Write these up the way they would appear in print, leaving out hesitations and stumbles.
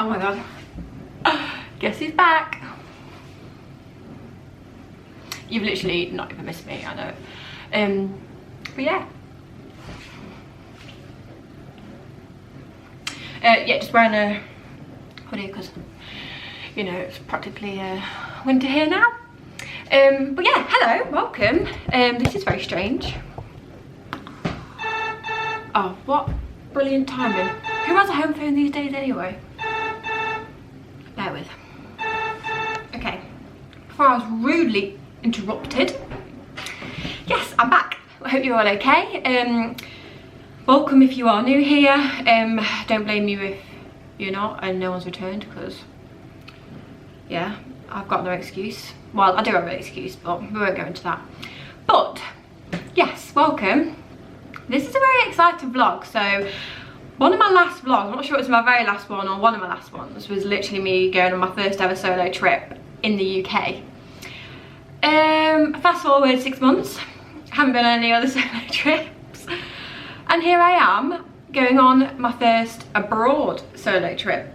Oh my god. Guess who's back? You've literally not even missed me, I know. But yeah. Yeah, just wearing a hoodie because, you know, it's practically winter here now. But yeah, hello, welcome. This is very strange. Oh, what brilliant timing. Who has a home phone these days anyway? Bear with. Okay, before I was rudely interrupted. Yes, I'm back. I hope you're all okay. Welcome if you are new here. Don't blame you if you're not and no one's returned, because yeah, I've got no excuse. Well, I do have an excuse, but we won't go into that. But yes, welcome. This is a very exciting vlog. So one of my last vlogs, I'm not sure it was my very last one or one of my last ones, was literally me going on my first ever solo trip in the UK. Fast forward 6 months, haven't been on any other solo trips, and here I am going on my first abroad solo trip.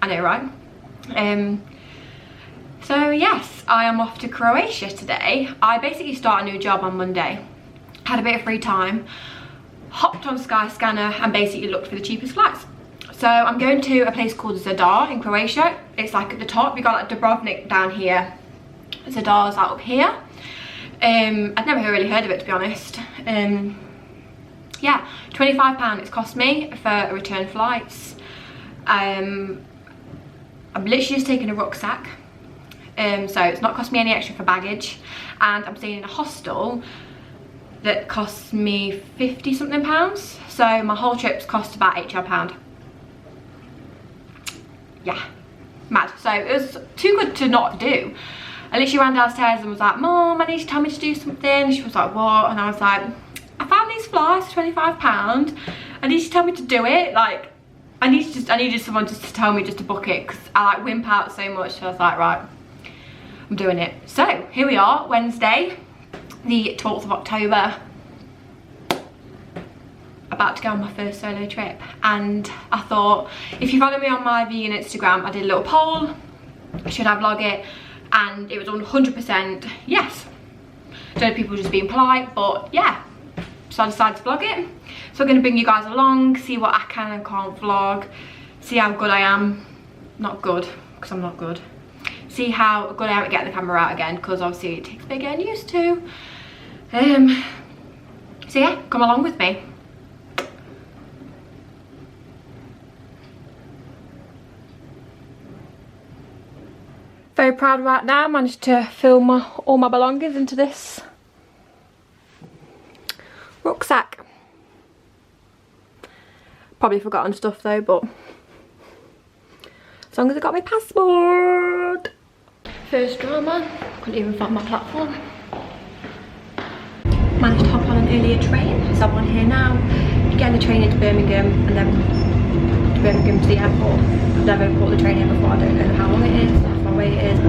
I know, right? So yes, I am off to Croatia today. I basically start a new job on Monday. Had a bit of free time, hopped on Skyscanner and basically looked for the cheapest flights. So I'm going to a place called Zadar in Croatia. It's like at the top. We got like Dubrovnik down here. Zadar's out up here. I'd never really heard of it, to be honest. Yeah, £25 it's cost me for return flights. I'm literally just taking a rucksack. So it's not cost me any extra for baggage. And I'm staying in a hostel that costs me 50 something pounds. So my whole trip's cost about £80 odd. Yeah, mad. So it was too good to not do. I literally ran downstairs and was like, Mom, I need you to tell me to do something. She was like, what? And I was like, I found these flights for £25. I need you to tell me to do it. Like, I needed someone just to tell me just to book it, because I like wimp out so much. So I was like, right, I'm doing it. So here we are, Wednesday, the 12th of October. About to go on my first solo trip, and I thought, if you follow me on my vegan Instagram, I did a little poll, should I vlog it, and it was 100% yes. Don't know, people just being polite, but yeah, so I decided to vlog it. So I'm going to bring you guys along, see what I can and can't vlog, see how good I am. Not good, because I'm not good. See how good I am at getting the camera out again, because obviously it takes a bit getting used to. So yeah, come along with me. Very proud right now. I managed to fill all my belongings into this rucksack. Probably forgotten stuff though, but as long as I got my passport. First drama, couldn't even find my platform. Managed to hop on an earlier train, so I'm on here now. Get the train into Birmingham and then to Birmingham to the airport. I've never caught the train here before, I don't know how long it is, how far away it is.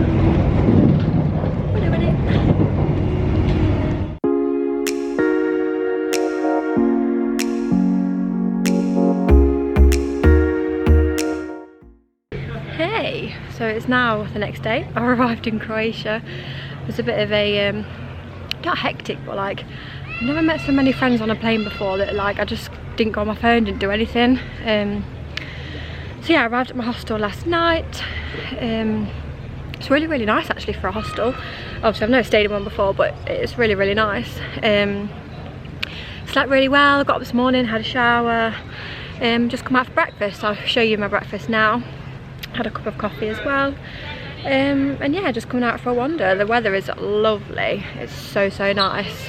We're doing it. Hey, so it's now the next day. I arrived in Croatia. It was a bit of a, not hectic, but like, I've never met so many friends on a plane before that like I just didn't go on my phone, didn't do anything. So yeah, I arrived at my hostel last night. It's really, really nice actually for a hostel. Obviously I've never stayed in one before, but it's really, really nice. Slept really well, got up this morning, had a shower, just come out for breakfast. I'll show you my breakfast now. Had a cup of coffee as well. And yeah, just coming out for a wander. The weather is lovely, it's so, so nice.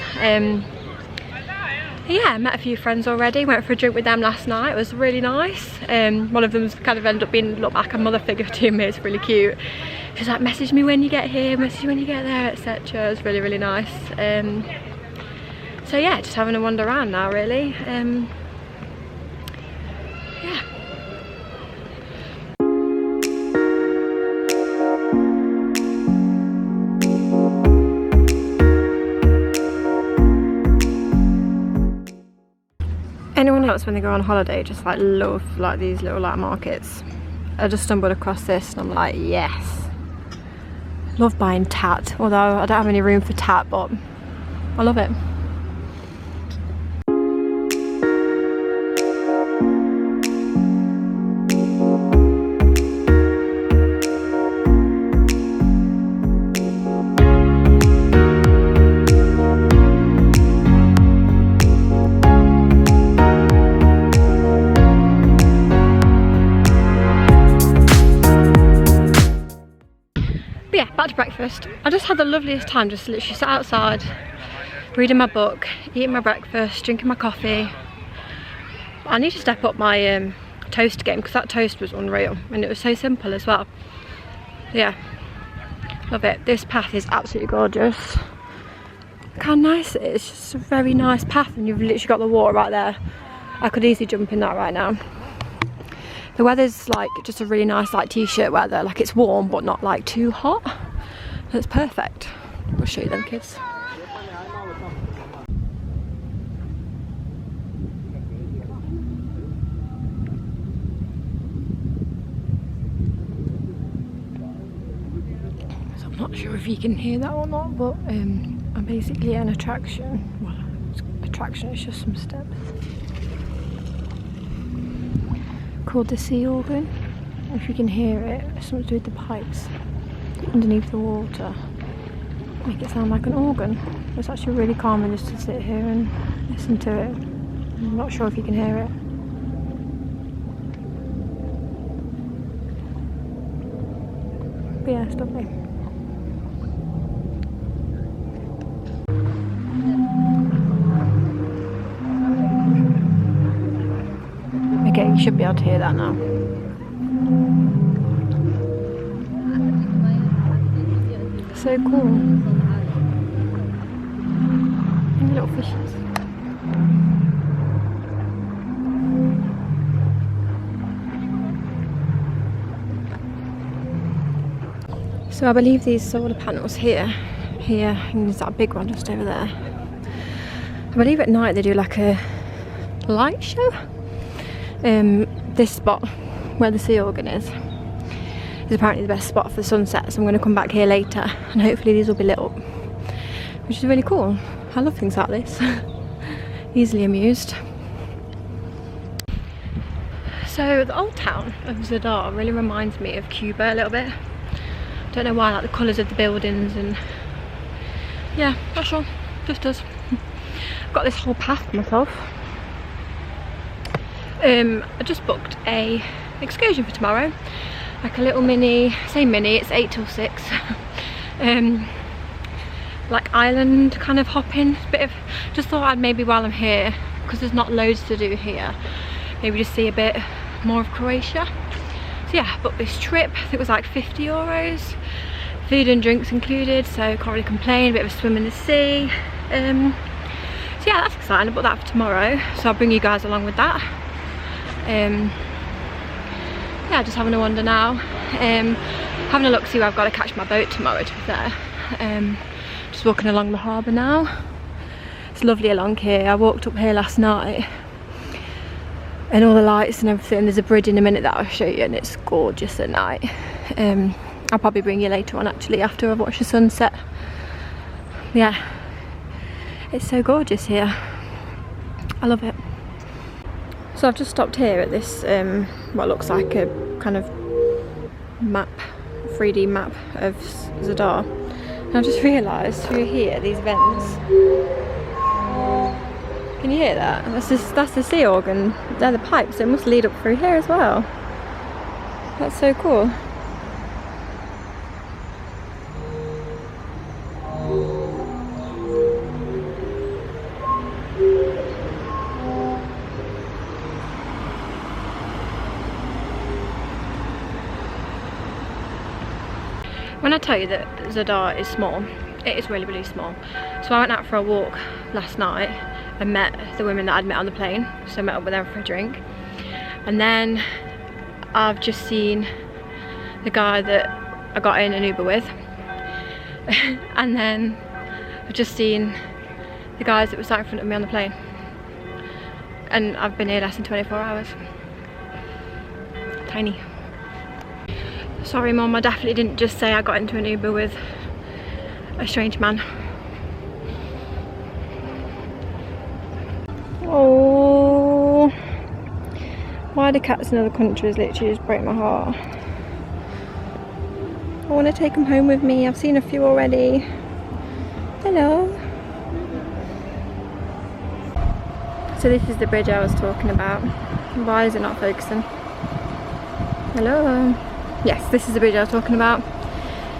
Yeah, I met a few friends already, went for a drink with them last night. It was really nice. One of them's kind of ended up being looked like a mother figure to me. It's really cute. She's like, message me when you get here, message me when you get there, etc. It was really, really nice. So yeah, just having a wander around now really. Yeah. anyone else when they go on holiday just like love like these little like markets? I just stumbled across this and I'm like, yes. Love buying tat, although I don't have any room for tat, but I love it. But yeah, back to breakfast. I just had the loveliest time, just literally sat outside, reading my book, eating my breakfast, drinking my coffee. I need to step up my toast game because that toast was unreal and it was so simple as well. Yeah, love it. This path is absolutely gorgeous. Look how nice it is. It's just a very nice path and you've literally got the water right there. I could easily jump in that right now. The weather's like just a really nice like t-shirt weather, like it's warm but not like too hot. It's perfect. I'll show you them kids. So I'm not sure if you can hear that or not, but I'm basically an attraction. Well, attraction is just some steps. Called the sea organ. If you can hear it, it's something to do with the pipes underneath the water. Make it sound like an organ. It's actually really calming just to sit here and listen to it. I'm not sure if you can hear it. But yeah, it's lovely. Okay, you should be able to hear that now. So cool. And little fishes. So I believe these solar panels here, and there's that big one just over there. I believe at night they do like a light show. This spot where the sea organ is apparently the best spot for the sunset, so I'm going to come back here later and hopefully these will be lit up, which is really cool. I love things like this. Easily amused. So the old town of Zadar really reminds me of Cuba a little bit. Don't know why, like the colours of the buildings and yeah, not sure, just does. I've got this whole path myself. I just booked a excursion for tomorrow, like a little mini, say mini, it's 8 till 6. Like island kind of hopping, bit of, just thought I'd maybe while I'm here, because there's not loads to do here, maybe just see a bit more of Croatia. So yeah, I booked this trip, I think it was like €50, food and drinks included, so can't really complain, a bit of a swim in the sea. So yeah, that's exciting. I booked that for tomorrow, so I'll bring you guys along with that. Yeah, just having a wander now, having a look, see where I've got to catch my boat tomorrow, to be fair. Just walking along the harbour now. It's lovely along here. I walked up here last night and all the lights and everything. There's a bridge in a minute that I'll show you and it's gorgeous at night. I'll probably bring you later on actually, after I've watched the sunset. Yeah, it's so gorgeous here. I love it. So I've just stopped here at this what looks like a kind of map, 3D map of Zadar, and I've just realised through here, these vents, can you hear that? That's the sea organ, they're the pipes, so it must lead up through here as well. That's so cool. When I tell you that Zadar is small, it is really, really small. So I went out for a walk last night and met the women that I'd met on the plane. So I met up with them for a drink. And then I've just seen the guy that I got in an Uber with. And then I've just seen the guys that were sat in front of me on the plane. and I've been here less than 24 hours. Tiny. Sorry Mum, I definitely didn't just say I got into an Uber with a strange man. Oh, why do cats in other countries literally just break my heart. I want to take them home with me. I've seen a few already. Hello. So this is the bridge I was talking about. Why is it not focusing? Hello. Yes, this is the bridge I was talking about.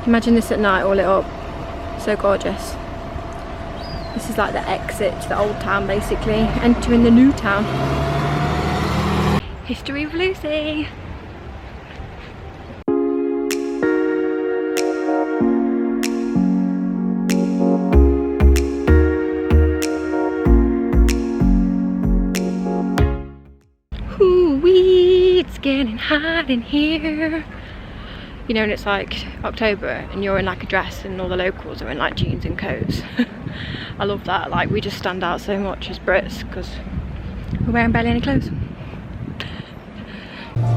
Imagine this at night all lit up. So gorgeous. This is like the exit to the old town basically. Entering the new town. History of Lucy. Ooh-wee, it's getting hot in here. You know, and it's like October and you're in like a dress and all the locals are in like jeans and coats. I love that. Like, we just stand out so much as Brits because we're wearing barely any clothes.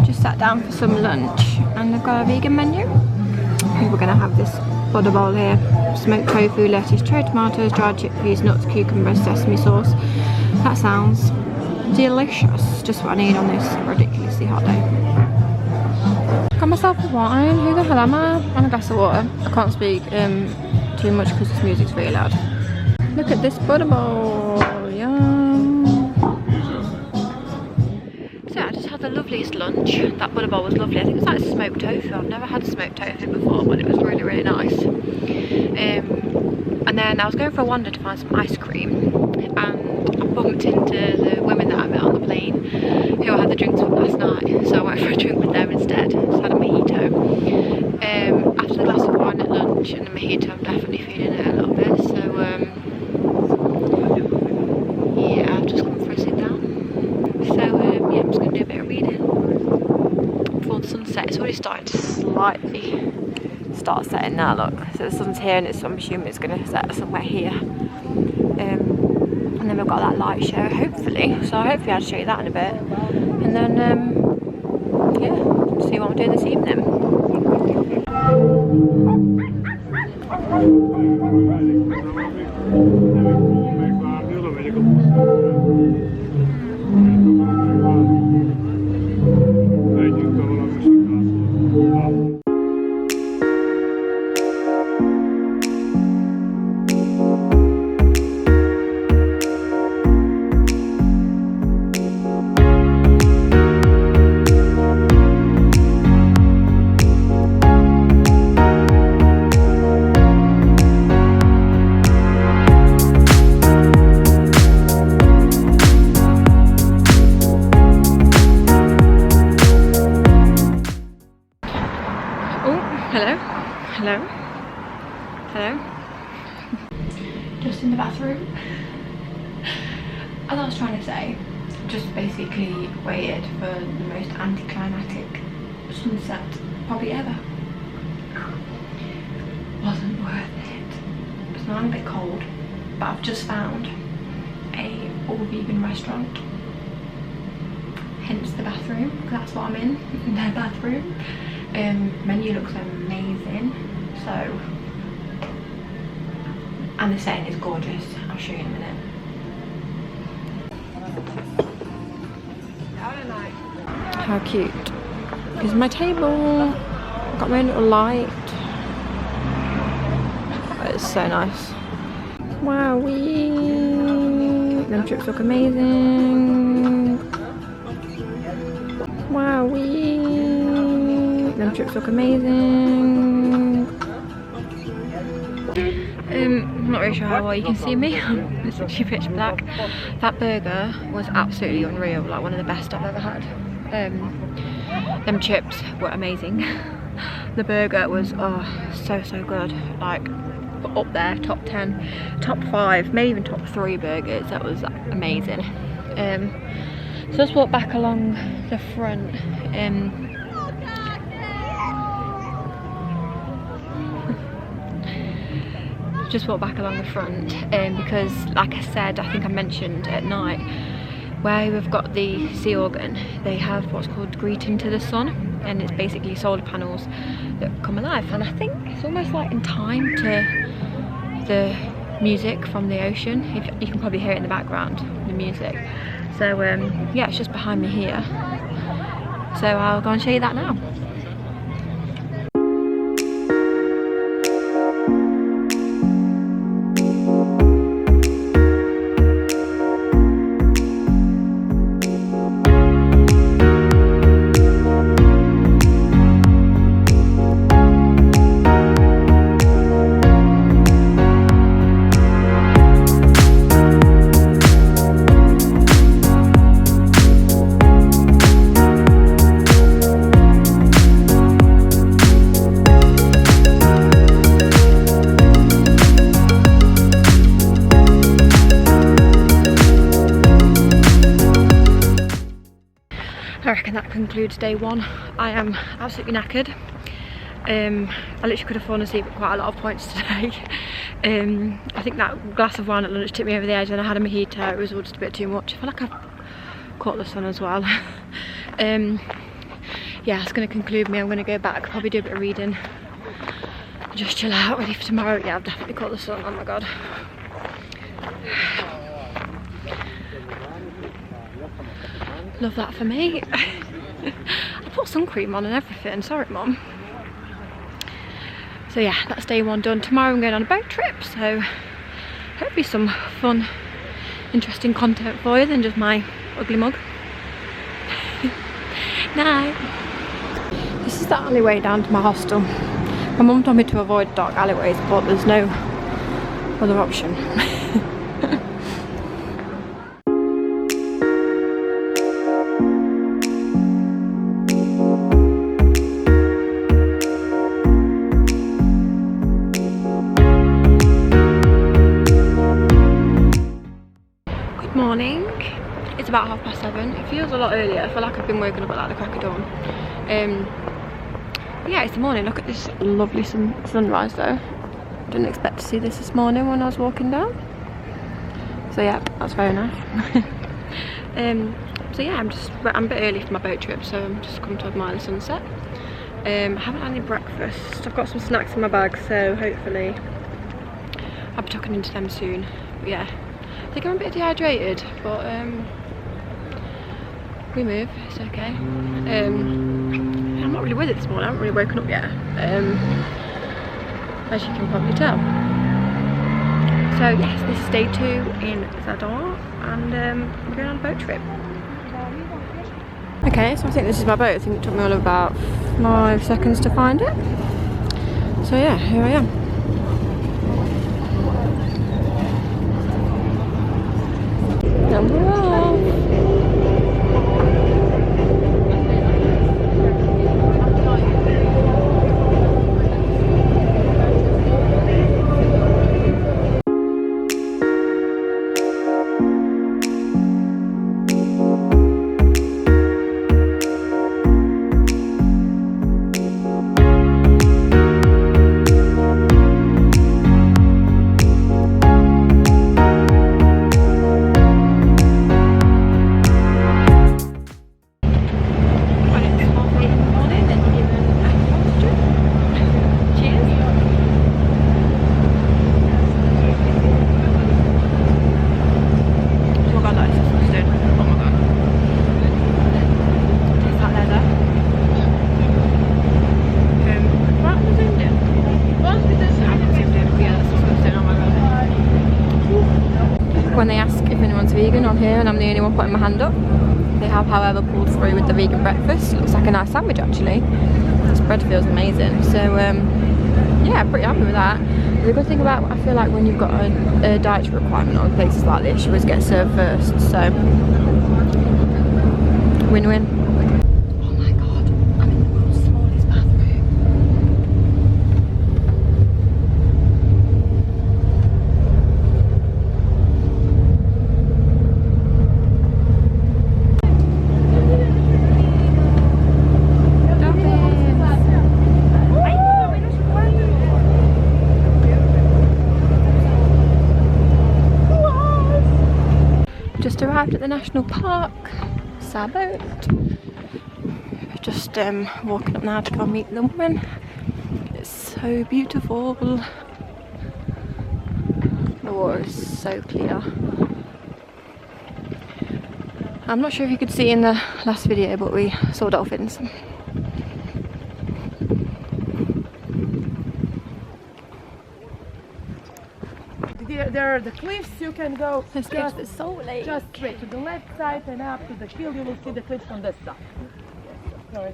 Just sat down for some lunch and they've got a vegan menu. I think we're going to have this butter bowl here. Smoked tofu, lettuce, cherry tomatoes, dried chickpeas, nuts, cucumbers, sesame sauce. That sounds delicious. Just what I need on this ridiculously hot day. Got myself a wine. Who the hell am I? And a glass of water. I can't speak too much because this music's really loud. Look at this butter bowl. Yum. So I just had the loveliest lunch. That butter bowl was lovely. I think it was like smoked tofu. I've never had smoked tofu before, but it was really, really nice. And then I was going for a wander to find some ice cream, and I bumped into the women that I met on the plane who I had the drinks with last night, so I went for a drink with them instead. Just had a mojito. After the glass of wine at lunch and the mojito, I'm definitely feeling it a little bit, so yeah, I've just come for a sit down. So yeah, I'm just going to do a bit of reading before the sunset. It's already starting to slightly start setting now, look. So the sun's here and I'm assuming it's going to set somewhere here. And then we've got that light show, hopefully. So hopefully I'll show you that in a bit. And then, yeah, see what I'm doing this evening. Hello. Just in the bathroom. As I was trying to say, just basically waited for the most anticlimactic sunset probably ever. Wasn't worth it. It's now a bit cold, but I've just found a all vegan restaurant. Hence the bathroom, because that's what I'm in their bathroom. Menu looks amazing, so, and the setting is gorgeous. I'll show you in a minute. How cute is my table? Got my own little light. Oh, it's so nice. Wow, them chips look amazing. Wow, them chips look amazing. I'm not really sure how well you can see me. It's actually pitch black. That burger was absolutely unreal, like one of the best I've ever had. Them chips were amazing. The burger was so good, like up there, top 10, top 5, maybe even top 3 burgers. That was amazing. So just walk back along the front. Just walk back along the front because, like I said, I think I mentioned at night, where we've got the sea organ, they have what's called greeting to the sun, and it's basically solar panels that come alive, and I think it's almost like in time to the music from the ocean. If you can probably hear it in the background, the music. So yeah, it's just behind me here, so I'll go and show you that now. I reckon that concludes day one. I am absolutely knackered. I literally could have fallen asleep at quite a lot of points today. I think that glass of wine at lunch tipped me over the edge, and I had a mojito. It was all just a bit too much. I feel like I've caught the sun as well. Yeah, it's going to conclude me. I'm going to go back, probably do a bit of reading, just chill out, ready for tomorrow. Yeah, I've definitely caught the sun. Oh my god. Love that for me. I put sun cream on and everything, sorry mum. So yeah, that's day one done. Tomorrow I'm going on a boat trip, so hopefully some fun, interesting content for you than just my ugly mug. Night. This is the alleyway down to my hostel. My mum told me to avoid dark alleyways, but there's no other option. Morning. It's about 7:30. It feels a lot earlier. I feel like I've been waking up at like the crack of dawn. Yeah, it's the morning. Look at this lovely sunrise though. Didn't expect to see this morning when I was walking down. So yeah, that's very nice. So yeah, I'm a bit early for my boat trip, so I'm just come to admire the sunset. I haven't had any breakfast. I've got some snacks in my bag, so hopefully I'll be tucking into them soon. But yeah, I think I'm a bit dehydrated, but we move, it's okay. I'm not really with it this morning, I haven't really woken up yet, as you can probably tell. So yes, this is day 2 in Zadar, and we're going on a boat trip. Okay, so I think this is my boat. I think it took me all of about 5 seconds to find it. So yeah, here I am. Number off. When they ask if anyone's vegan on here and I'm the only one putting my hand up, they have however pulled through with the vegan breakfast. It looks like a nice sandwich actually. This bread feels amazing, so yeah, pretty happy with that. The good thing about, I feel like when you've got a dietary requirement on places like this, you always get served first, so win-win. arrived at the national park. It's our boat. Just walking up now to go and meet the woman. It's so beautiful. The water is so clear. I'm not sure if you could see in the last video, but we saw dolphins. There are the cliffs, you can go. Let's go to the Salt Lake. Just straight to the left side and up to the hill, you will see the cliffs on this side. Yes,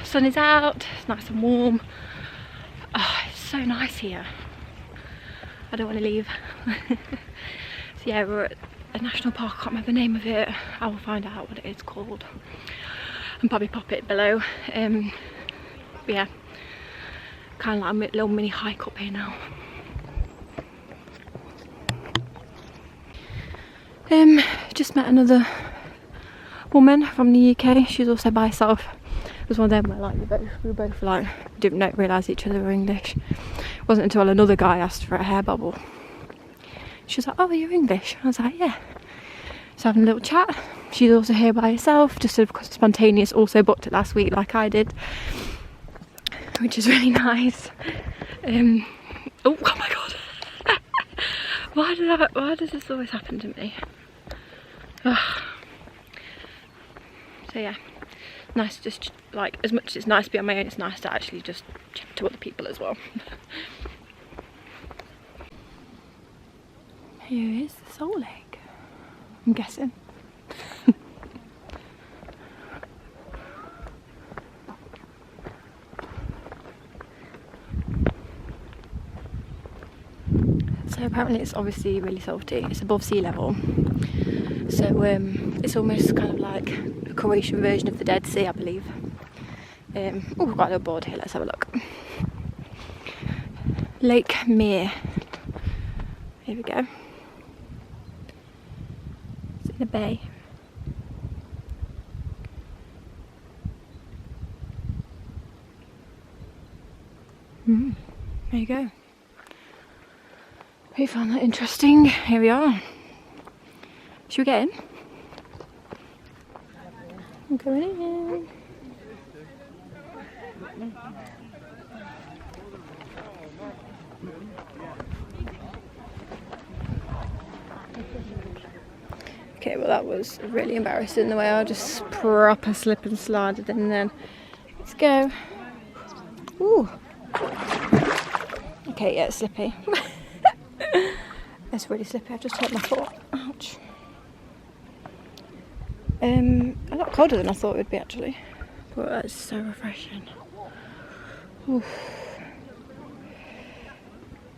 Sun is out, it's nice and warm. Oh, it's so nice here. I don't want to leave. So yeah, we're at a national park, I can't remember the name of it. I will find out what it is called and probably pop it below. But yeah, kind of like a little mini hike up here now. Just met another woman from the UK. She's also by herself. It was one of them where like we were both like didn't realise each other were English. It wasn't until another guy asked for a hair bubble. She was like, "Oh, you're English?" I was like, "Yeah." So having a little chat. She's also here by herself, just sort of spontaneous. Also booked it last week, like I did, which is really nice. Oh my god! Why does this always happen to me? Ugh. So yeah, nice to just like, as much as it's nice to be on my own, it's nice to actually just chat to other people as well. Here is the Salt Lake, I'm guessing. So apparently it's obviously really salty. It's above sea level. So it's almost kind of like a Croatian version of the Dead Sea, I believe. Oh, we've got a little board here, let's have a look. Lake Mere. Here we go. It's in a bay. There you go. Hope you found that interesting. Here we are. Should we get in? I'm going in. Okay, well that was really embarrassing the way I just proper slip and slided in then. Let's go. Ooh. Okay, yeah, it's slippy. It's really slippy, I've just hurt my foot. Ouch. A lot colder than I thought it would be actually. But that's so refreshing. Ooh.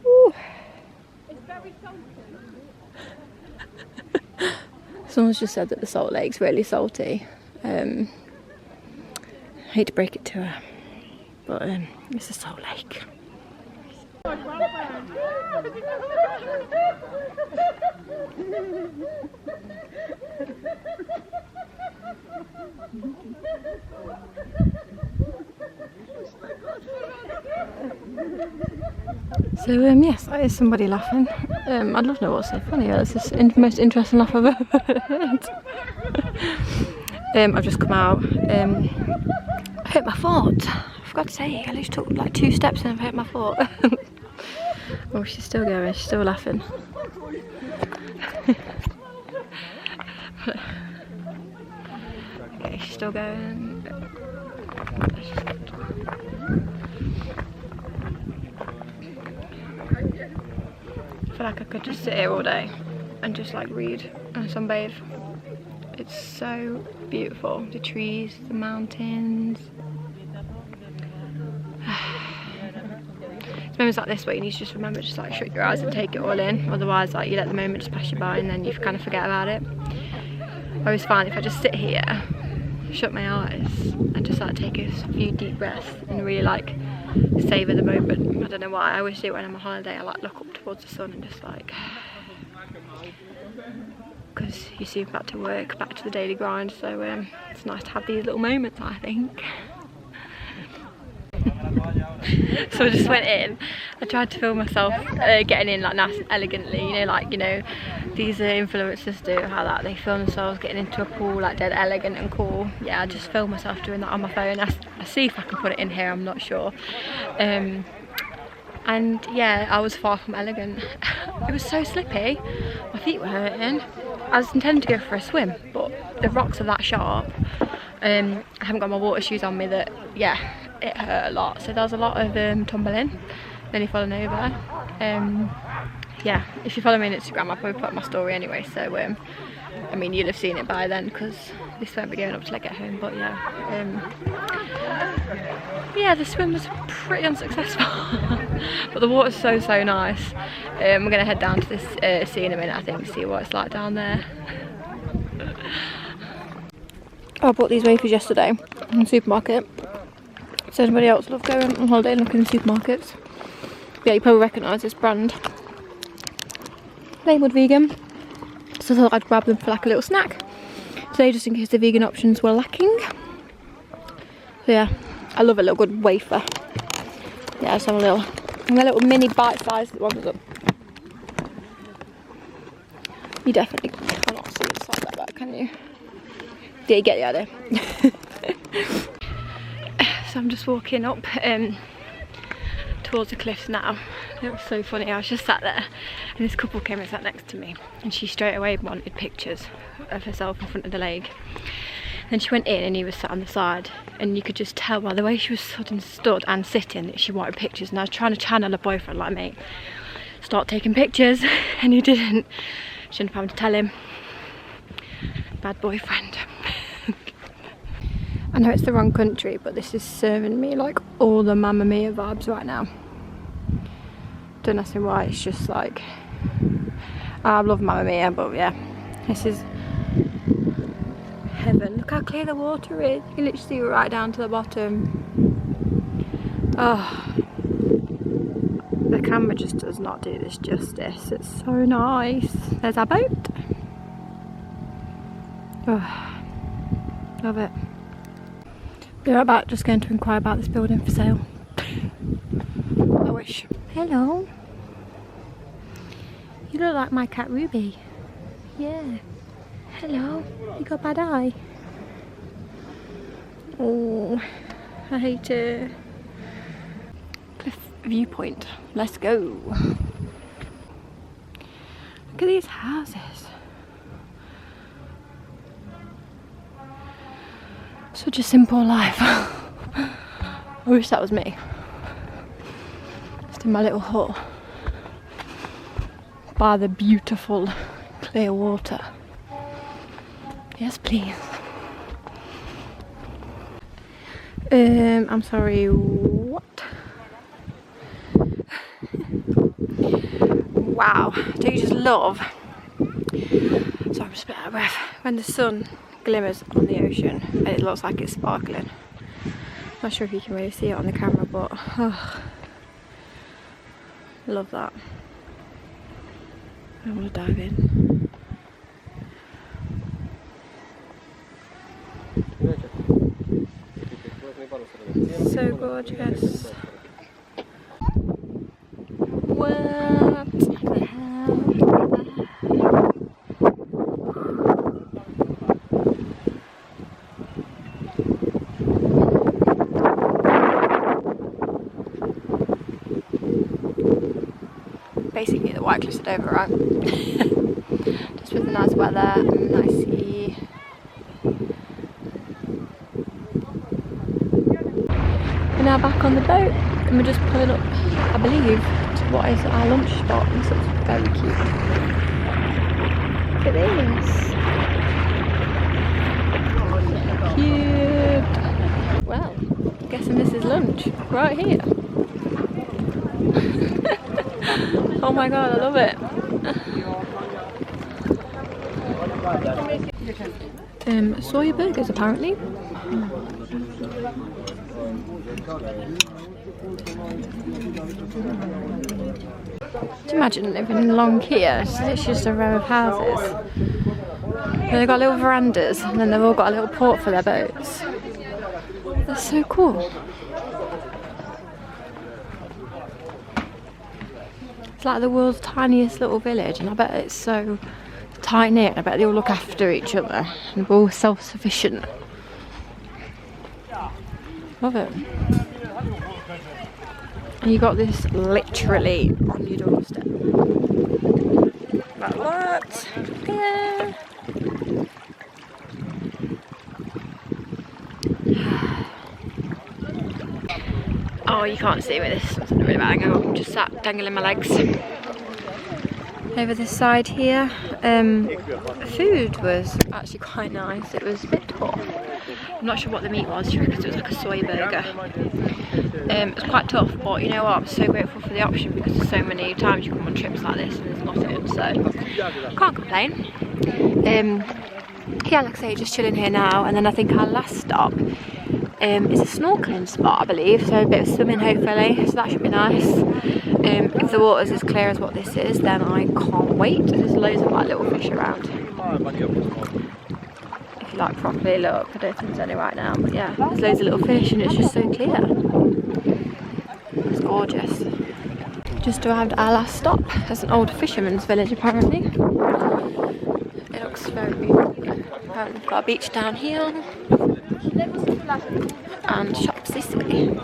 Ooh. It's very salty. Someone's just said that the Salt Lake's really salty. I hate to break it to her, but it's a Salt Lake. So yes, that is somebody laughing. I'd love to know what's so funny. That's the most interesting laugh I've ever heard. I've just come out. I hurt my foot. I forgot to say, I just took like 2 steps and I've hurt my foot. Oh, she's still going. She's still laughing. Okay, she's still going. I feel like I could just sit here all day and just like read and sunbathe. It's so beautiful. The trees, the mountains. It's moments like this where you need to just remember, just like shut your eyes and take it all in. Otherwise, like you let the moment just pass you by and then you kind of forget about it. I always find if I just sit here, shut my eyes and just like take a few deep breaths and really like savour the moment. I don't know why, I always do it when I'm on holiday. I like look up towards the sun and just like, because you soon back to work, back to the daily grind, so it's nice to have these little moments, I think. So I just went in. I tried to film myself getting in like nice and elegantly, you know, like, you know, these influencers do, how that they film themselves getting into a pool like dead elegant and cool. Yeah, I just filmed myself doing that on my phone. I see if I can put it in here, I'm not sure. And yeah, I was far from elegant. It was so slippy, my feet were hurting. I was intending to go for a swim, but the rocks are that sharp. I haven't got my water shoes on me that, yeah, it hurt a lot. So there was a lot of tumbling, nearly falling over. Yeah, if you follow me on Instagram, I'll probably put up my story anyway. So, I mean, you'll have seen it by then because this won't be going up till I get home. But yeah, yeah, the swim was pretty unsuccessful. But the water's so nice. We're gonna head down to this sea in a minute, I think, see what it's like down there. I bought these wafers yesterday in the supermarket. So anybody else love going on holiday and looking in supermarkets? Yeah, you probably recognise this brand. Labelled vegan. So I thought I'd grab them for like a little snack today, just in case the vegan options were lacking. So yeah, I love a little good wafer. Yeah, some little mini bite-sized ones. You definitely cannot see the side like that, can you? Yeah, you get the idea. So I'm just walking up towards the cliffs now. It was so funny. I was just sat there and this couple came and sat next to me, and she straight away wanted pictures of herself in front of the lake. Then she went in and he was sat on the side, and you could just tell by the way she was stood and sitting that she wanted pictures. And I was trying to channel a boyfriend like, mate, start taking pictures, and he didn't. Shouldn't have had to tell him. Bad boyfriend. I know it's the wrong country, but this is serving me like all the Mamma Mia vibes right now. Don't ask me why, it's just like, I love Mamma Mia, but yeah, this is heaven. Look how clear the water is. You can literally see right down to the bottom. Oh, the camera just does not do this justice. It's so nice. There's our boat. Oh, love it. We're about just going to inquire about this building for sale. I wish. Hello. You look like my cat Ruby. Yeah. Hello. You got a bad eye? Oh, I hate it. Cliff viewpoint. Let's go. Look at these houses. Such a simple life. I wish that was me. Just in my little hut by the beautiful clear water. Yes, please. I'm sorry, what? Wow, don't you just love? Sorry, I'm just a bit out of breath. When the sun glimmers on the ocean and it looks like it's sparkling. Not sure if you can really see it on the camera, but oh, love that. I want to dive in. So gorgeous. What the hell? Basically the White Cliffs are over, right? Just with the nice weather and nice sea. We're now back on the boat and we're just pulling up, I believe, to what is our lunch spot. This looks very cute. Look at this. Cute. Well, I'm guessing this is lunch right here. Oh my god, I love it. Soya burgers apparently. Just imagine living along here. It's just a row of houses. They've got little verandas and then they've all got a little port for their boats. That's so cool. It's like the world's tiniest little village, and I bet it's so tight-knit, and I bet they all look after each other, and we're all self-sufficient. Love it. And you got this literally on your doorstep. Like what? Yeah. Oh, you can't see with this. It's really bad. I'm just sat dangling my legs. Over this side here, food was actually quite nice. It was a bit tough. I'm not sure what the meat was because it was like a soy burger. It was quite tough, but you know what? I'm so grateful for the option because there's so many times you come on trips like this and there's nothing, so can't complain. Yeah, like I say, just chilling here now, and then I think our last stop is a snorkeling spot, I believe, so a bit of swimming hopefully, so that should be nice. If the water's as clear as what this is, then I can't wait. There's loads of like little fish around. If you like properly look, I don't think there's any right now, but yeah, there's loads of little fish and it's just so clear. It's gorgeous. Just arrived at our last stop. There's an old fisherman's village apparently. It looks very beautiful. Apparently we've got a beach down here and shops this way.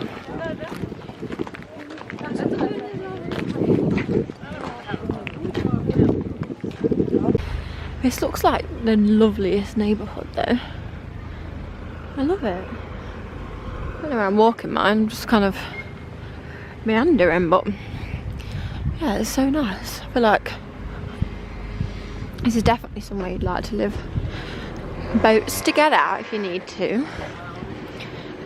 This looks like the loveliest neighbourhood though. I love it. I don't know where I'm walking mine, I'm just kind of meandering, but yeah, it's so nice. I feel like this is definitely somewhere you'd like to live. Boats to get out if you need to.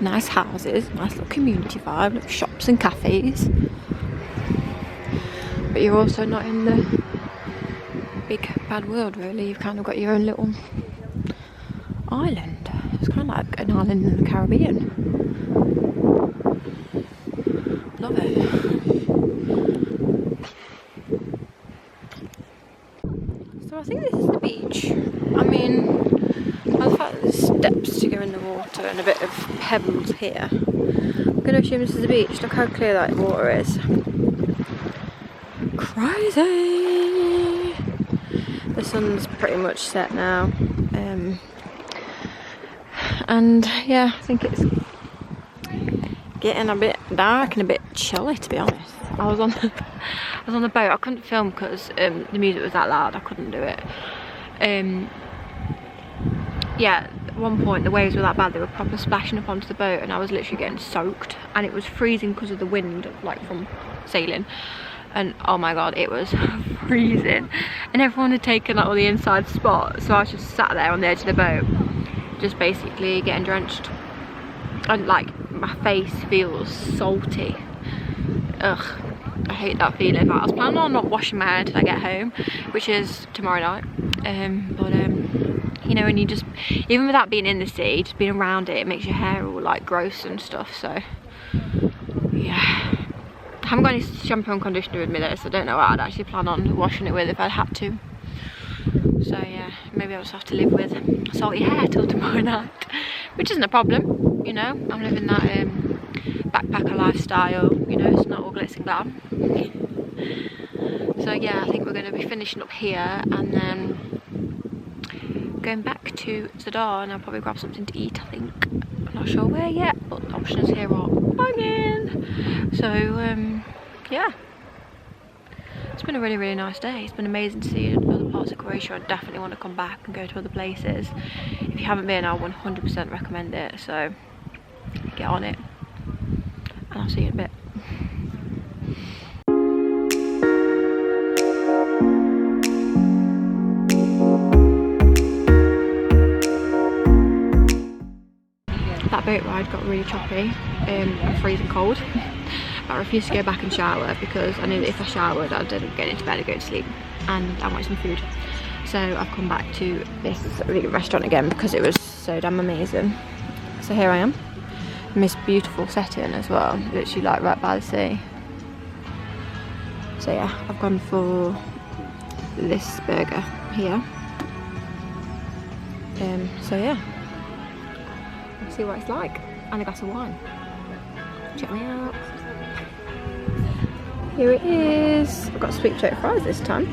Nice houses, nice little community vibe, little shops and cafes. But you're also not in the big bad world really, you've kind of got your own little island. It's kind of like an island in the Caribbean. Love it. So I think this is the beach. I mean, by the fact that there's steps to go in the water and a bit of pebbles here, I'm going to assume this is the beach. Look how clear that water is. Crazy! The sun's pretty much set now, and yeah, I think it's getting a bit dark and a bit chilly, to be honest. I was on the boat. I couldn't film because the music was that loud. I couldn't do it. Yeah, at one point the waves were that bad, they were proper splashing up onto the boat, and I was literally getting soaked, and it was freezing because of the wind, like from sailing. And oh my god, it was freezing, and everyone had taken like all the inside spots, so I was just sat there on the edge of the boat just basically getting drenched, and like my face feels salty. Ugh, I hate that feeling. Like, I was planning on not washing my hair until I get home, which is tomorrow night, but you know, when you just, even without being in the sea, just being around it, it makes your hair all like gross and stuff, so yeah. I haven't got any shampoo and conditioner with me though, so I don't know what I'd actually plan on washing it with if I'd had to. So yeah, maybe I'll just have to live with salty hair till tomorrow night, which isn't a problem, you know. I'm living that backpacker lifestyle, you know, it's not all glitz and glam. So yeah, I think we're going to be finishing up here and then going back to Zadar, and I'll probably grab something to eat, I think. I'm not sure where yet, but the options here are banging. So yeah, it's been a really, really nice day. It's been amazing to see other parts of Croatia. I definitely want to come back and go to other places. If you haven't been, I'll 100% recommend it, so get on it, and I'll see you in a bit. That boat ride got really choppy and freezing cold. But I refused to go back and shower because I knew that if I showered I'd end up getting into bed and go to sleep, and I wanted some food. So I've come back to this really good restaurant again because it was so damn amazing. So here I am in this beautiful setting as well, literally like right by the sea. So yeah, I've gone for this burger here. So yeah, let's see what it's like, and a glass of wine. Check me out. Here it is. I've got sweet potato fries this time.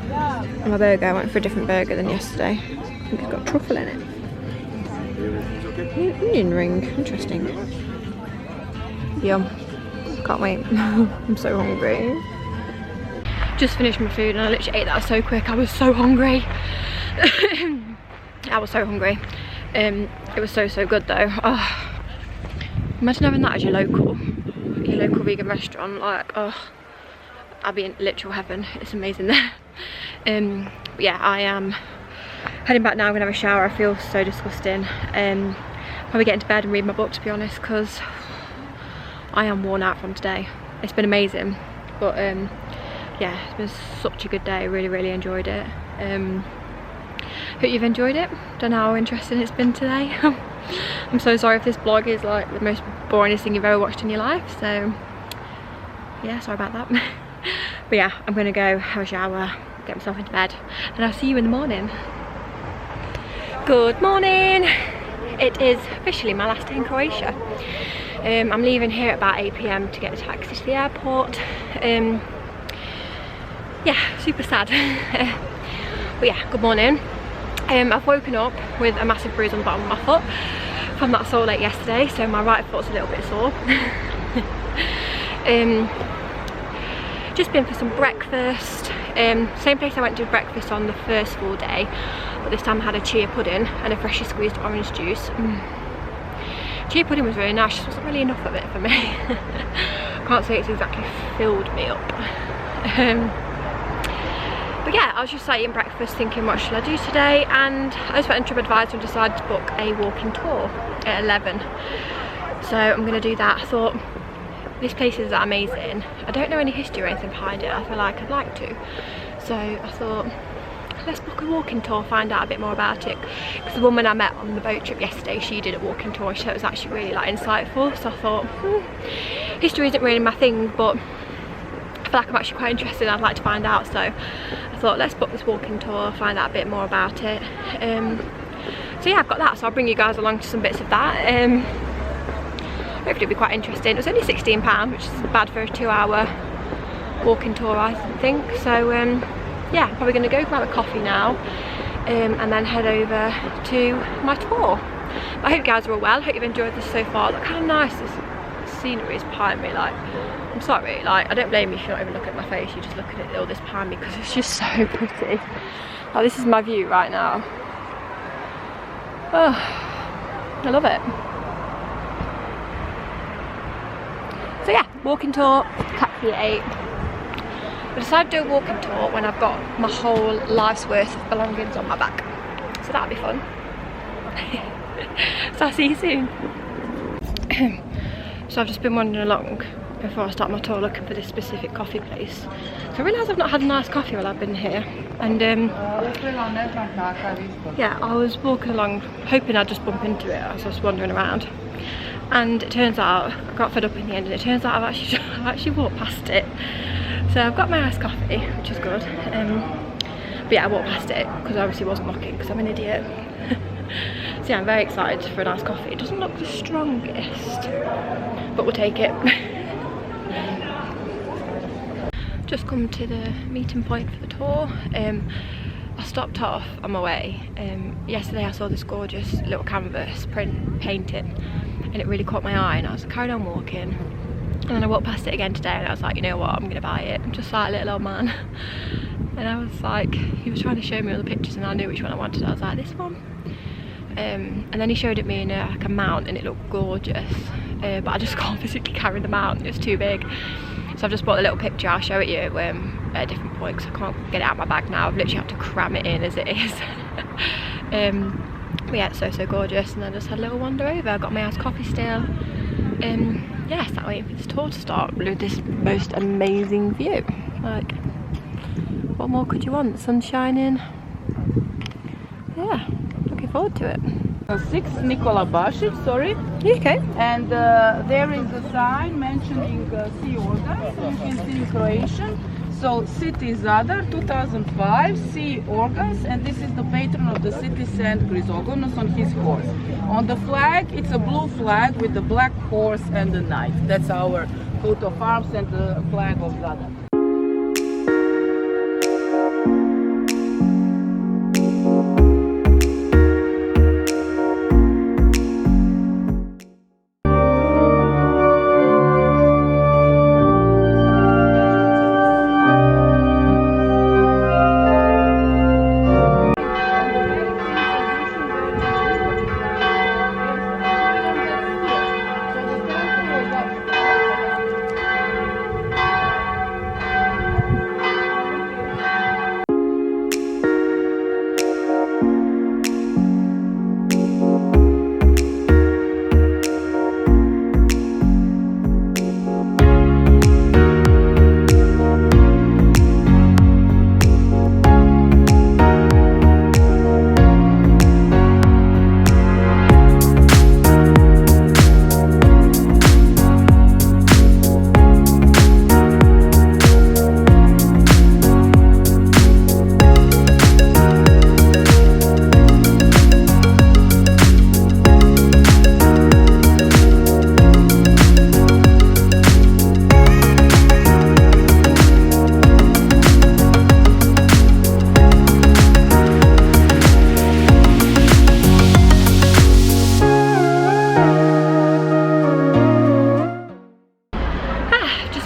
And my burger, I went for a different burger than yesterday. I think it's got truffle in it. Onion ring, interesting. Yum. Can't wait. I'm so hungry. Just finished my food and I literally ate that so quick. I was so hungry. I was so hungry. It was so good though. Oh, imagine having that as your local vegan restaurant. Like, oh, I'll be in literal heaven. It's amazing there. But yeah, I am heading back now. I'm gonna have a shower. I feel so disgusting. Probably get into bed and read my book, to be honest, because I am worn out from today. It's been amazing, but yeah, it's been such a good day. Really enjoyed it. Hope you've enjoyed it. Don't know how interesting it's been today. I'm so sorry if this vlog is like the most boringest thing you've ever watched in your life, so yeah, sorry about that. But yeah, I'm gonna go have a shower, get myself into bed, and I'll see you in the morning. Good morning. It is officially my last day in Croatia. I'm leaving here at about 8 PM to get a taxi to the airport. Yeah, super sad. But yeah, good morning. I've woken up with a massive bruise on the bottom of my foot from that sore late yesterday, so my right foot's a little bit sore. Just been for some breakfast. Same place I went to breakfast on the first full day, but this time I had a chia pudding and a freshly squeezed orange juice. Chia pudding was really nice, just wasn't really enough of it for me. Can't say it's exactly filled me up. But yeah, I was just like eating breakfast thinking what should I do today, and I just went on TripAdvisor and decided to book a walking tour at 11. So I'm going to do that. I thought, this place is amazing. I don't know any history or anything behind it. I feel like I'd like to. So I thought, let's book a walking tour, find out a bit more about it. Because the woman I met on the boat trip yesterday, she did a walking tour. She said it was actually really like insightful. So I thought, history isn't really my thing, but I feel like I'm actually quite interested and I'd like to find out. So I thought, let's book this walking tour, find out a bit more about it. So yeah, I've got that, so I'll bring you guys along to some bits of that. Hopefully it'll be quite interesting. It was only £16, which is bad for a 2-hour walking tour, I think. So yeah, I'm probably going to go grab a coffee now and then head over to my tour. But I hope you guys are all well. I hope you've enjoyed this so far. Look how nice this scenery is behind me. Like, I'm sorry, like, I don't blame you if you're not even looking at my face, you're just looking at all this behind me because it's just so pretty. Like, this is my view right now. Oh, I love it. So yeah, walking tour, taxi at 8. I decided to do a walking tour when I've got my whole life's worth of belongings on my back. So that'll be fun. So I'll see you soon. So I've just been wandering along before I start my tour looking for this specific coffee place. So I realise I've not had a nice coffee while I've been here. And yeah, I was walking along hoping I'd just bump into it as I was wandering around. And it turns out, I got fed up in the end, and it turns out I've actually walked past it. So I've got my iced coffee, which is good. But yeah, I walked past it because I obviously wasn't looking because I'm an idiot. So yeah, I'm very excited for a nice coffee. It doesn't look the strongest, but we'll take it. Just come to the meeting point for the tour. I stopped off on my way. Yesterday I saw this gorgeous little canvas print painting and it really caught my eye, and I was carried on walking, and then I walked past it again today and I was like, you know what, I'm gonna buy it. I'm just like a little old man. And I was like, he was trying to show me all the pictures and I knew which one I wanted. I was like, this one. And then he showed it me in like a mount and it looked gorgeous, but I just can't physically carry the mount, it's too big. So I've just bought a little picture. I'll show it you at a different point because I can't get it out of my bag now. I've literally had to cram it in as it is. But yeah, it's so gorgeous. And I just had a little wander over. I got my iced coffee still. Yeah, sat waiting for this tour to start with this most amazing view. Like, what more could you want? The sun's shining. Yeah, looking forward to it. 6 Nikola Basic, sorry. Yeah, okay. And there is a sign mentioning sea organs. You can see in Croatian. So city Zadar 2005 sea organs, and this is the patron of the city, Saint Chrysogonos, on his horse. On the flag, it's a blue flag with the black horse and the knight. That's our coat of arms and the flag of Zadar.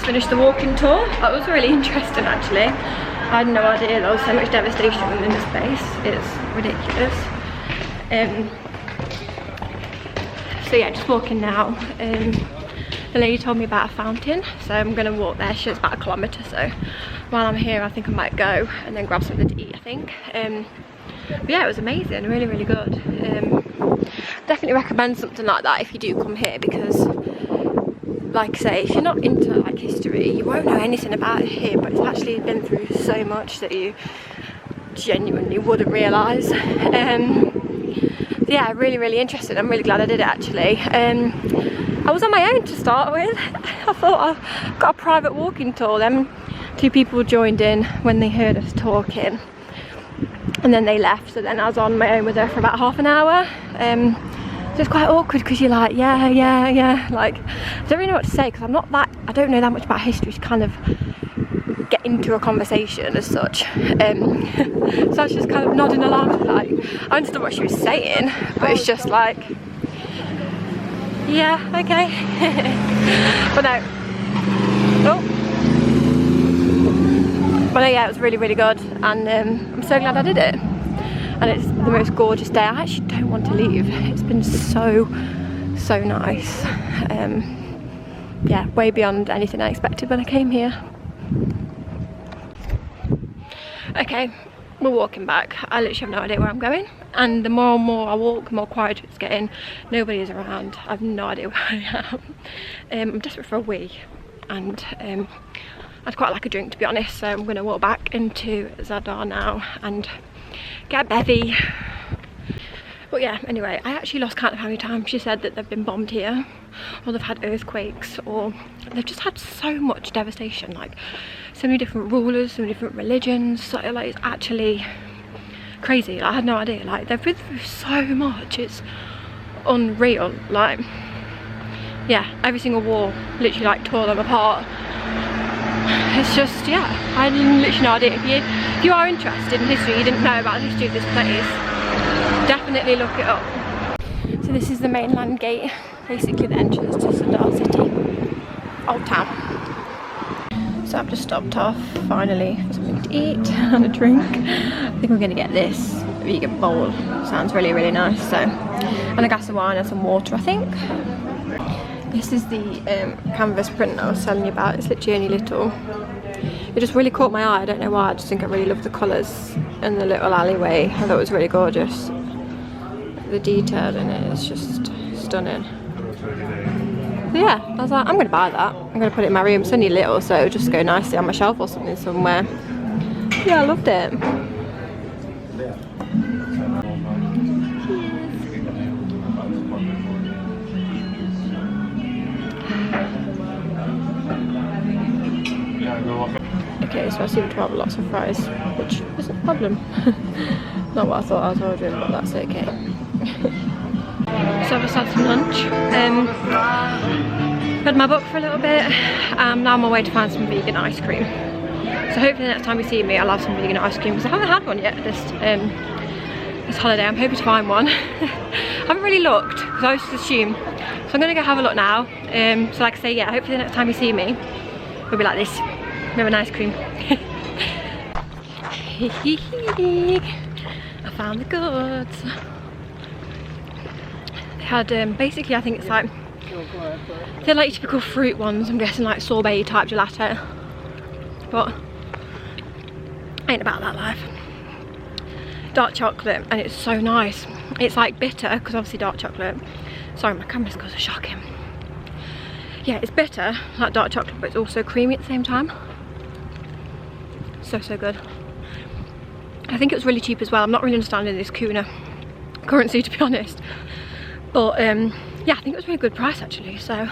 Finished the walking tour. That was really interesting actually. I had no idea there was so much devastation within the space. It's ridiculous. So yeah, just walking now. The lady told me about a fountain, so I'm gonna walk there. It's about 1 kilometre, so while I'm here I think I might go and then grab something to eat, I think. But yeah, it was amazing, really, really good. Definitely recommend something like that if you do come here, because like I say, if you're not into like history, you won't know anything about it here, but it's actually been through so much that you genuinely wouldn't realise. Yeah, really, really interesting. I'm really glad I did it actually. I was on my own to start with. I thought I got a private walking tour. Then 2 people joined in when they heard us talking, and then they left, so then I was on my own with her for about half an hour. So it's quite awkward because you're like, yeah, like I don't really know what to say because I don't know that much about history to kind of get into a conversation as such. So I was just kind of nodding along, like I understood what she was saying, but it's just like, yeah, okay. But no, yeah, it was really, really good, and I'm so glad I did it. And it's the most gorgeous day. I actually don't want to leave. It's been so nice. Yeah, way beyond anything I expected when I came here. Okay, we're walking back. I literally have no idea where I'm going, and the more and more I walk, the more quiet it's getting. Nobody is around. I have no idea where I am. I'm desperate for a wee, and I'd quite like a drink, to be honest, so I'm going to walk back into Zadar now and get a bevy. But yeah, anyway, I actually lost count of how many times she said that they've been bombed here, or they've had earthquakes, or they've just had so much devastation, like so many different rulers, so many different religions. So like, it's actually crazy. I had no idea. Like, they've been through so much, it's unreal. Like, yeah, every single war literally like tore them apart. It's just, yeah, I had literally no idea. If you are interested in history, you didn't know about the history of this place, definitely look it up. So this is the mainland gate, basically the entrance to Zadar city, old town. So I've just stopped off finally for something to eat and a drink. I think we're going to get this vegan bowl. Sounds really, really nice. So, and a glass of wine and some water, I think. This is the canvas print I was telling you about. It's literally only little. It just really caught my eye. I don't know why. I just think I really love the colours and the little alleyway. I thought it was really gorgeous. The detail in it is just stunning. So yeah, I was like, I'm going to buy that. I'm going to put it in my room. It's only little, so it'll just go nicely on my shelf or something somewhere. Yeah, I loved it. Okay, so I seem to have lots of fries, which isn't a problem. Not what I thought I was ordering, but that's okay. So I've just had some lunch. read my book for a little bit. Now I'm on my way to find some vegan ice cream. So hopefully the next time you see me, I'll have some vegan ice cream because I haven't had one yet this holiday. I'm hoping to find one. I haven't really looked because I just assume. So I'm gonna go have a look now. So like I say, yeah, hopefully the next time you see me, we'll be like this. We have an ice cream. I found the goods. They had basically, I think it's like, they're like typical fruit ones. I'm guessing like sorbet type gelato, but ain't about that life. Dark chocolate, and it's so nice. It's like bitter because obviously dark chocolate. Sorry, my camera's got a shocking. Yeah, it's bitter like dark chocolate, but it's also creamy at the same time. So good. I think it was really cheap as well. I'm not really understanding this kuna currency, to be honest, but yeah, I think it was a really good price actually. So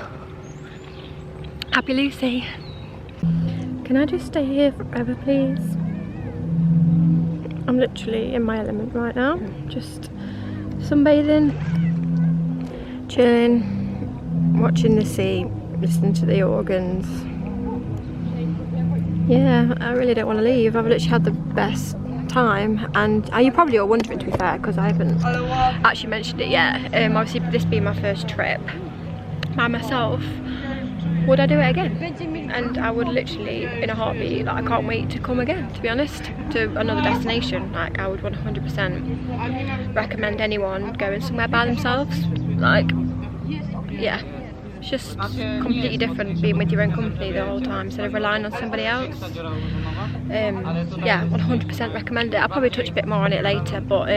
happy Lucy. Can I just stay here forever, please? I'm literally in my element right now, just sunbathing, chilling, watching the sea, listening to the organs. Yeah, I really don't want to leave. I've literally had the best time, and you're probably all wondering, to be fair, because I haven't actually mentioned it yet. Obviously this being my first trip by myself, would I do it again? And I would literally, in a heartbeat, like, I can't wait to come again, to be honest, to another destination. Like, I would 100% recommend anyone going somewhere by themselves. Like, yeah, it's just completely different being with your own company the whole time instead of relying on somebody else. Yeah, 100% recommend it. I'll probably touch a bit more on it later, but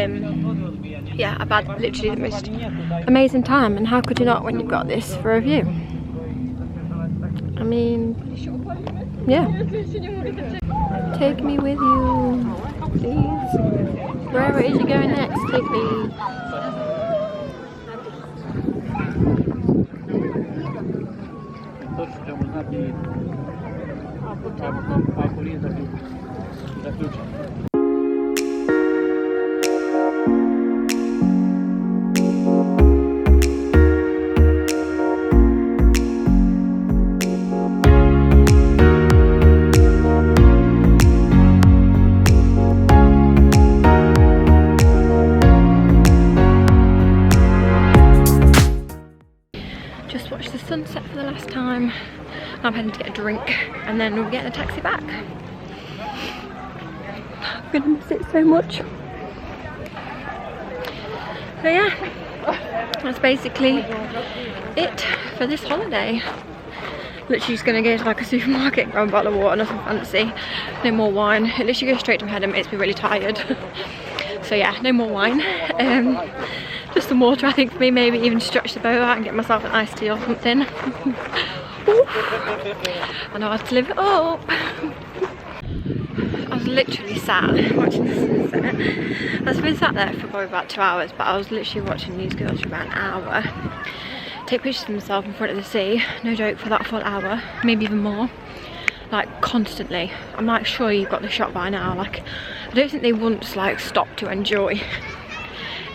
yeah, I've had literally the most amazing time, and how could you not when you've got this for a view? I mean, yeah. Take me with you, please. Wherever it is you're going next, take me. Just watched the sunset for the last time. Now I'm heading to get a drink and then we'll get in a taxi back. I'm gonna miss it so much. So yeah, that's basically it for this holiday. Literally just gonna go to like a supermarket, grab a bottle of water, nothing fancy, no more wine. It literally goes straight to my head and makes me really tired. So yeah, no more wine. Just some water, I think, for me. Maybe even stretch the boat out and get myself an iced tea or something. I know how to live it up. I was literally sat watching the sunset. I've been sat there for probably about 2 hours, but I was literally watching these girls for about an hour take pictures of themselves in front of the sea, no joke, for that full hour, maybe even more, like constantly. I'm like, sure you've got the shot by now. Like, I don't think they once like stopped to enjoy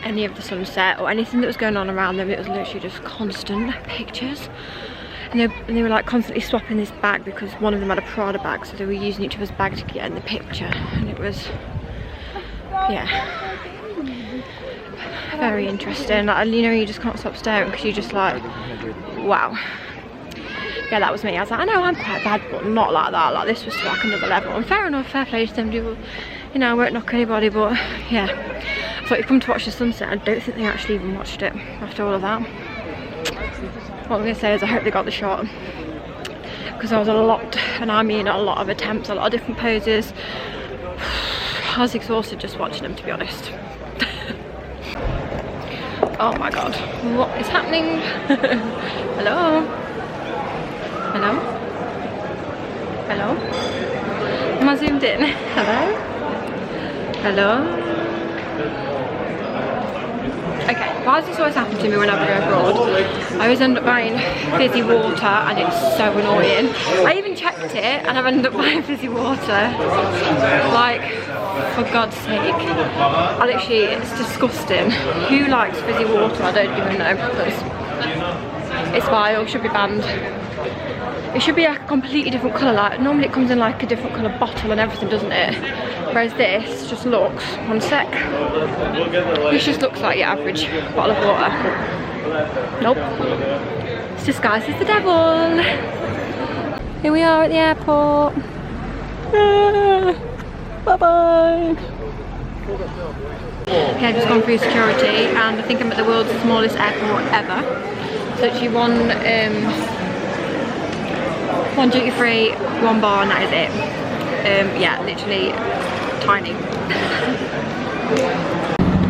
any of the sunset or anything that was going on around them. It was literally just constant pictures, and they were like constantly swapping this bag because one of them had a Prada bag, so they were using each other's bag to get in the picture, and it was, yeah, very interesting. Like, you know, you just can't stop staring because you're just like, wow. Yeah, that was me. I was like, I know I'm quite bad, but not like that. Like, this was like another level. And fair enough, fair play to them. You know, I won't knock anybody, but yeah, I thought you'd come to watch the sunset. I don't think they actually even watched it after all of that. What I'm going to say is I hope they got the shot, because there was a lot, and I mean a lot of attempts, a lot of different poses. I was exhausted just watching them, to be honest. Oh my god, what is happening? Hello? Hello? Hello? Am I zoomed in? Hello? Hello? Okay, why does this always happen to me whenever I go abroad? I always end up buying fizzy water and it's so annoying. I even checked it and I've ended up buying fizzy water. Like, for God's sake. I literally, it's disgusting. Who likes fizzy water? I don't even know, because it's vile, should be banned. It should be like a completely different colour. Like normally it comes in like a different colour bottle and everything, doesn't it? Whereas this just looks, one sec. This just looks like your average bottle of water. Nope. It's disguised as the devil. Here we are at the airport. Bye bye. Okay, I've just gone through security and I think I'm at the world's smallest airport ever. So actually one duty free, one bar, and that is it. Yeah, literally tiny.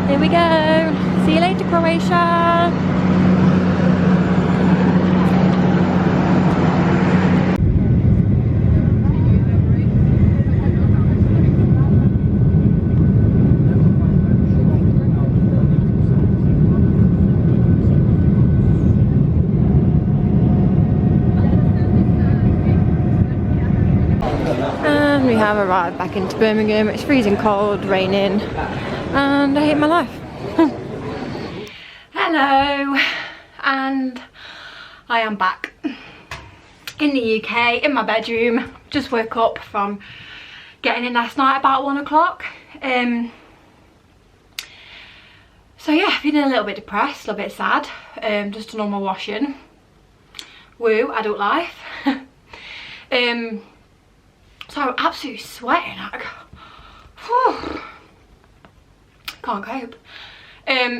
Here we go. See you later, Croatia. We have arrived back into Birmingham. It's freezing cold, raining, and I hate my life. Hello, and I am back in the UK, in my bedroom. Just woke up from getting in last night about 1 o'clock. So yeah, feeling a little bit depressed, a little bit sad. Just a normal washing. Woo, adult life. So I'm absolutely sweating, like, whew. Can't cope.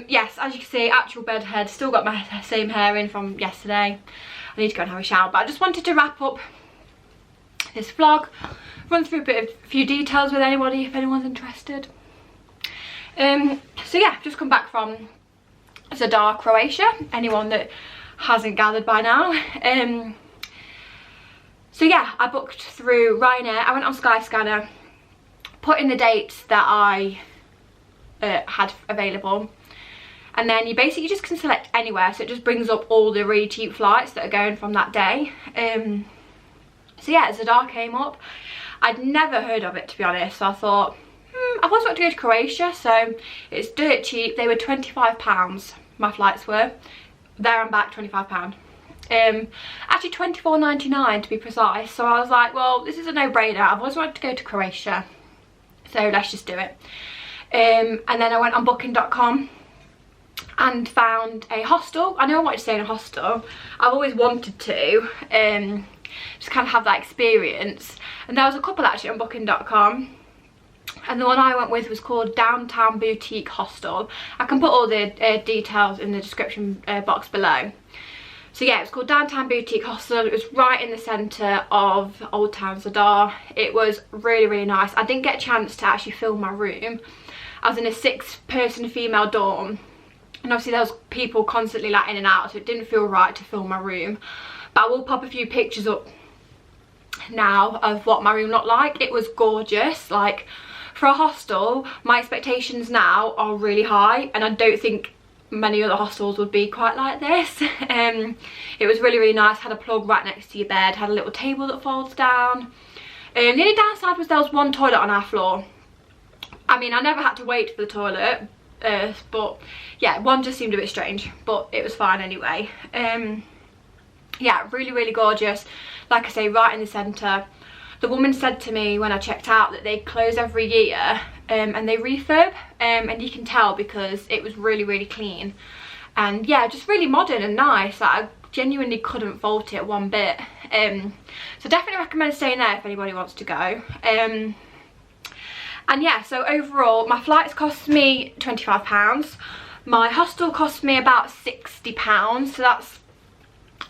Yes, as you can see, actual bed head, still got my same hair in from yesterday. I need to go and have a shower, but I just wanted to wrap up this vlog, run through a few details with anybody if anyone's interested. So yeah, just come back from Zadar, Croatia, anyone that hasn't gathered by now. So yeah, I booked through Ryanair. I went on Skyscanner, put in the dates that I had available, and then you basically just can select anywhere, so it just brings up all the really cheap flights that are going from that day. So yeah, Zadar came up. I'd never heard of it, to be honest, so I thought, I was about to go to Croatia, so it's dirt cheap. They were £25, my flights were. There and back, £25. Actually £24.99 to be precise, so I was like, well, this is a no-brainer. I've always wanted to go to Croatia, so let's just do it. And then I went on booking.com and found a hostel. I know I wanted to stay in a hostel. I've always wanted to just kind of have that experience, and there was a couple actually on booking.com, and the one I went with was called Downtown Boutique Hostel. I can put all the details in the description box below. So yeah, it's called Downtown Boutique Hostel. It was right in the centre of Old Town Zadar. It was really, really nice. I didn't get a chance to actually film my room. I was in a 6-person female dorm, and obviously there was people constantly like in and out, so it didn't feel right to film my room. But I will pop a few pictures up now of what my room looked like. It was gorgeous. Like, for a hostel, my expectations now are really high, and I don't think many other hostels would be quite like this. It was really, really nice. Had a plug right next to your bed, had a little table that folds down. The only downside was there was one toilet on our floor. I mean, I never had to wait for the toilet, but yeah, one just seemed a bit strange, but it was fine anyway. Yeah, really, really gorgeous. Like I say, right in the centre. The woman said to me when I checked out that they close every year and they refurb, and you can tell because it was really, really clean, and yeah, just really modern and nice. Like, I genuinely couldn't fault it one bit. So definitely recommend staying there if anybody wants to go. And yeah, so overall my flights cost me £25. My hostel cost me about £60, so that's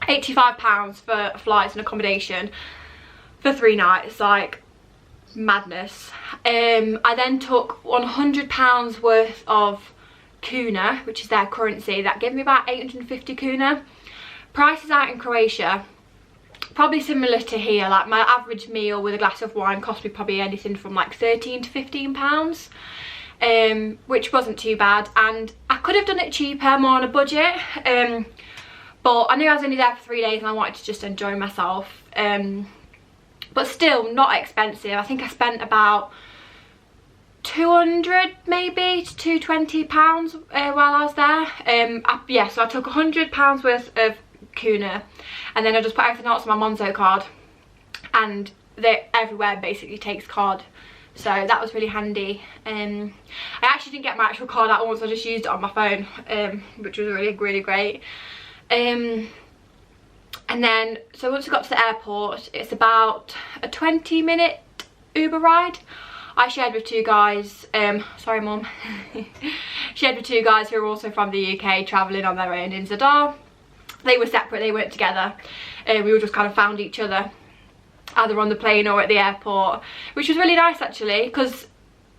£85 for flights and accommodation for 3 nights. Like, madness. I then took £100 worth of kuna, which is their currency. That gave me about 850 kuna. Prices out in Croatia probably similar to here. Like, my average meal with a glass of wine cost me probably anything from like 13 to 15 pounds, which wasn't too bad, and I could have done it cheaper, more on a budget, but I knew I was only there for 3 days and I wanted to just enjoy myself. But still not expensive. I think I spent about 200 maybe to 220 pounds while I was there. Yeah, so I took £100 worth of Kuna, and then I just put everything else on my Monzo card, and everywhere basically takes card. So that was really handy. I actually didn't get my actual card out once, I just used it on my phone, which was really great. And then, so once I got to the airport, it's about a 20-minute Uber ride. I shared with two guys, sorry mum, shared with two guys who are also from the UK, travelling on their own in Zadar. They were separate, they weren't together. We all just kind of found each other, either on the plane or at the airport, which was really nice actually, because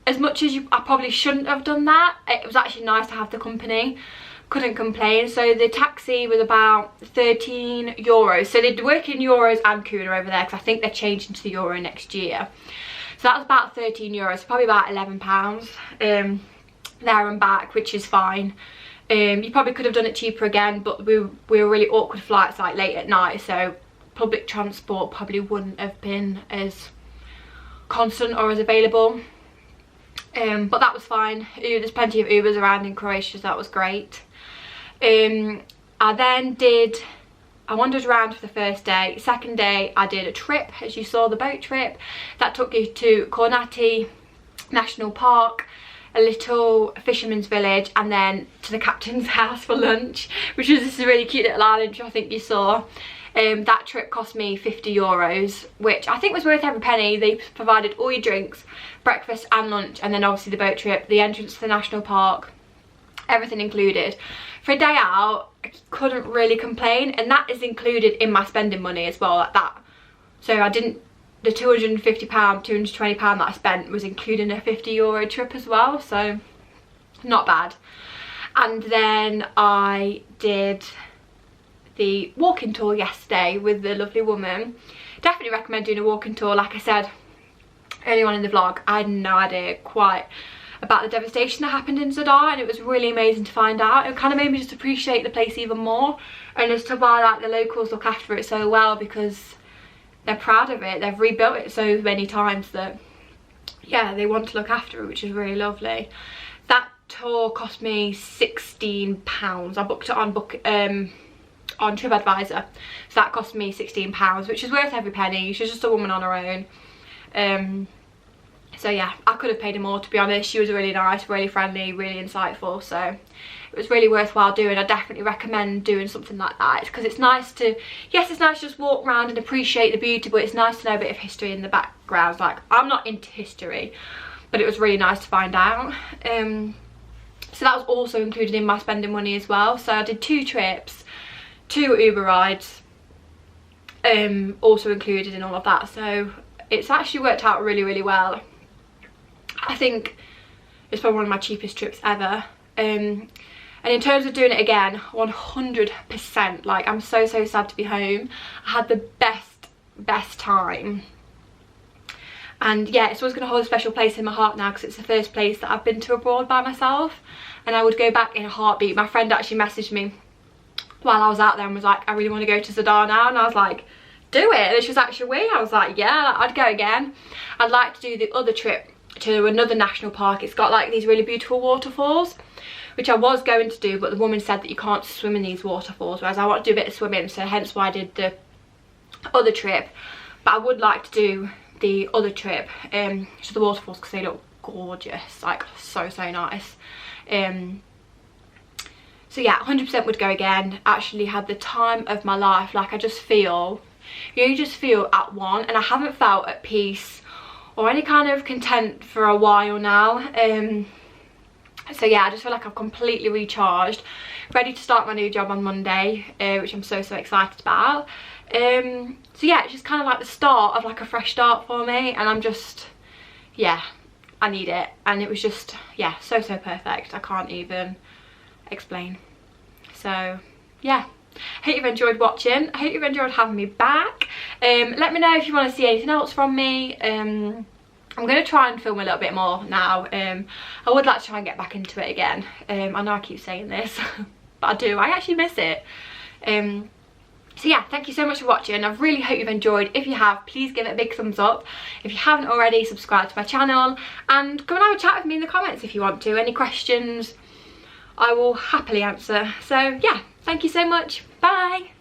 as much as I probably shouldn't have done that, it was actually nice to have the company. Couldn't complain. So the taxi was about 13 euros. So they'd work in euros and kuna over there, because I think they're changing to the euro next year. So that was about 13 euros, probably about £11 there and back, which is fine. You probably could have done it cheaper again, but we were really awkward flights like late at night, so public transport probably wouldn't have been as constant or as available. But that was fine. There's plenty of Ubers around in Croatia, so that was great. I wandered around for the first day. Second day I did a trip, as you saw, the boat trip. That took you to CROATIA National Park, a little fisherman's village, and then to the captain's house for lunch, which was this really cute little island, which I think you saw. That trip cost me 50 euros, which I think was worth every penny. They provided all your drinks, breakfast and lunch, and then obviously the boat trip, the entrance to the national park, everything included. For a day out, I couldn't really complain, and that is included in my spending money as well, like that. So I didn't, the £250, £220 that I spent was including a 50 euro trip as well, so not bad. And then I did the walking tour yesterday with the lovely woman. Definitely recommend doing a walking tour. Like I said earlier on in the vlog, I had no idea quite about the devastation that happened in Zadar, and it was really amazing to find out. It kind of made me just appreciate the place even more, and as to why like the locals look after it so well, because they're proud of it. They've rebuilt it so many times that, yeah, they want to look after it, which is really lovely. That tour cost me £16. I booked it on TripAdvisor, so that cost me £16, which is worth every penny. She's just a woman on her own. So yeah, I could have paid her more, to be honest. She was really nice, really friendly, really insightful, so it was really worthwhile doing. I definitely recommend doing something like that, because it's nice to, yes, it's nice to just walk around and appreciate the beauty, but it's nice to know a bit of history in the background. Like, I'm not into history, but it was really nice to find out. So that was also included in my spending money as well. So I did 2 trips, 2 Uber rides, also included in all of that. So it's actually worked out really well. I think it's probably one of my cheapest trips ever. And in terms of doing it again, 100%. Like, I'm so sad to be home. I had the best time. And yeah, it's always going to hold a special place in my heart now, because it's the first place that I've been to abroad by myself, and I would go back in a heartbeat. My friend actually messaged me while I was out there and was like, I really want to go to Zadar now, and I was like, do it. And she was like, should we? I was like, yeah, I'd go again. I'd like to do the other trip to another national park. It's got like these really beautiful waterfalls, which I was going to do, but the woman said that you can't swim in these waterfalls, whereas I want to do a bit of swimming, so hence why I did the other trip. But I would like to do the other trip to the waterfalls, because they look gorgeous, like so nice. So yeah, 100% would go again. Actually had the time of my life. Like, I just feel, you just feel at one, and I haven't felt at peace or any kind of content for a while now. So yeah, I just feel like I've completely recharged, ready to start my new job on Monday, which I'm so excited about. So yeah, it's just kind of like the start of like a fresh start for me, and I'm just, yeah, I need it. And it was just, yeah, so perfect. I can't even explain. So yeah, I hope you've enjoyed watching. I hope you've enjoyed having me back. Let me know if you want to see anything else from me. I'm going to try and film a little bit more now. I would like to try and get back into it again. I know I keep saying this, but I do. I actually miss it. So yeah, thank you so much for watching. I really hope you've enjoyed. If you have, please give it a big thumbs up. If you haven't already, subscribe to my channel, and come and have a chat with me in the comments if you want to. Any questions, I will happily answer. So yeah, thank you so much. Bye.